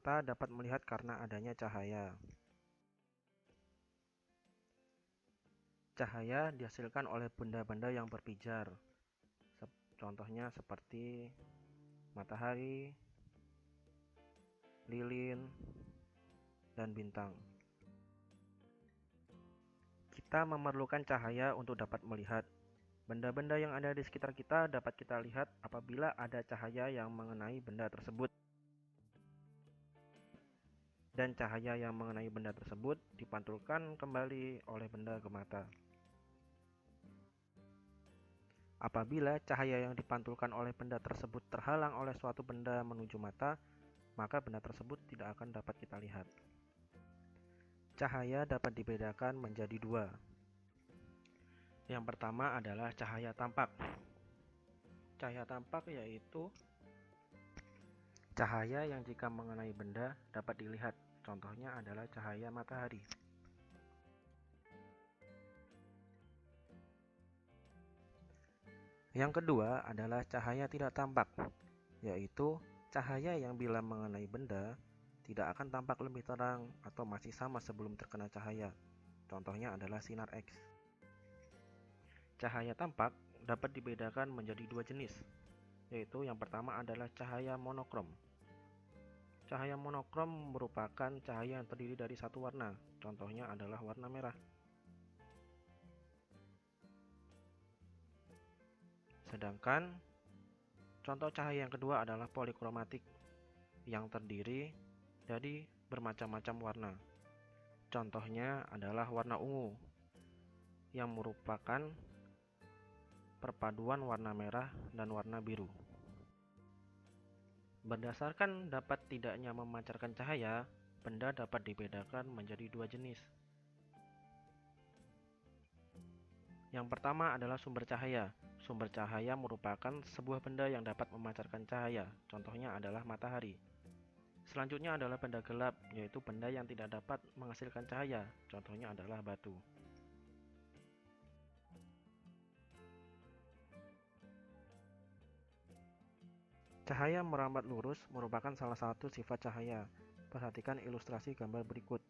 Mata dapat melihat karena adanya cahaya. Cahaya dihasilkan oleh benda-benda yang berpijar. Contohnya seperti matahari, lilin, dan bintang. Kita memerlukan cahaya untuk dapat melihat. Benda-benda yang ada di sekitar kita dapat kita lihat apabila ada cahaya yang mengenai benda tersebut. Dan cahaya yang mengenai benda tersebut dipantulkan kembali oleh benda ke mata. Apabila cahaya yang dipantulkan oleh benda tersebut terhalang oleh suatu benda menuju mata, maka benda tersebut tidak akan dapat kita lihat. Cahaya dapat dibedakan menjadi dua. Yang pertama adalah cahaya tampak. Cahaya tampak yaitu cahaya yang jika mengenai benda dapat dilihat. Contohnya adalah cahaya matahari. Yang kedua adalah cahaya tidak tampak, yaitu cahaya yang bila mengenai benda tidak akan tampak lebih terang atau masih sama sebelum terkena cahaya. Contohnya adalah sinar X. Cahaya tampak dapat dibedakan menjadi dua jenis, yaitu yang pertama adalah cahaya monokrom. Cahaya monokrom merupakan cahaya yang terdiri dari satu warna, contohnya adalah warna merah. Sedangkan contoh cahaya yang kedua adalah polikromatik, yang terdiri dari bermacam-macam warna. Contohnya adalah warna ungu, yang merupakan perpaduan warna merah dan warna biru. Berdasarkan dapat tidaknya memancarkan cahaya, benda dapat dibedakan menjadi dua jenis. Yang pertama adalah sumber cahaya. Sumber cahaya merupakan sebuah benda yang dapat memancarkan cahaya, contohnya adalah matahari. Selanjutnya adalah benda gelap, yaitu benda yang tidak dapat menghasilkan cahaya, contohnya adalah batu. Cahaya merambat lurus merupakan salah satu sifat cahaya. Perhatikan ilustrasi gambar berikut.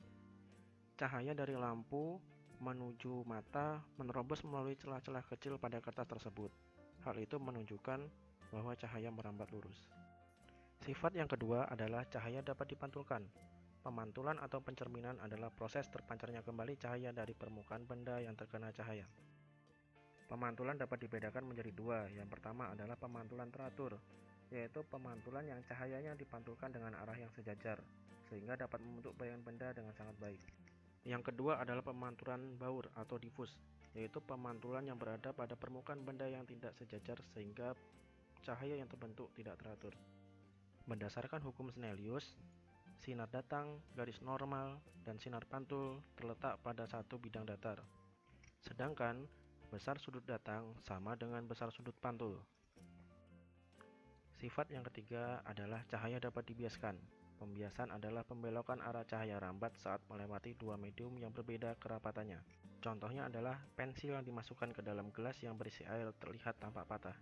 Cahaya dari lampu menuju mata menerobos melalui celah-celah kecil pada kertas tersebut. Hal itu menunjukkan bahwa cahaya merambat lurus. Sifat yang kedua adalah cahaya dapat dipantulkan. Pemantulan atau pencerminan adalah proses terpancarnya kembali cahaya dari permukaan benda yang terkena cahaya. Pemantulan dapat dibedakan menjadi dua. Yang pertama adalah pemantulan teratur, yaitu pemantulan yang cahayanya dipantulkan dengan arah yang sejajar, sehingga dapat membentuk bayangan benda dengan sangat baik. Yang kedua adalah pemantulan baur atau difus, yaitu pemantulan yang berada pada permukaan benda yang tidak sejajar sehingga cahaya yang terbentuk tidak teratur. Berdasarkan hukum Snellius, sinar datang, garis normal, dan sinar pantul terletak pada satu bidang datar. Sedangkan besar sudut datang sama dengan besar sudut pantul. Sifat yang ketiga adalah cahaya dapat dibiaskan. Pembiasan adalah pembelokan arah cahaya rambat saat melewati dua medium yang berbeda kerapatannya. Contohnya adalah pensil yang dimasukkan ke dalam gelas yang berisi air terlihat tampak patah.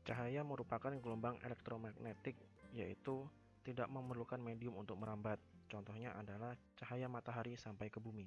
Cahaya merupakan gelombang elektromagnetik, yaitu tidak memerlukan medium untuk merambat. Contohnya adalah cahaya matahari sampai ke bumi.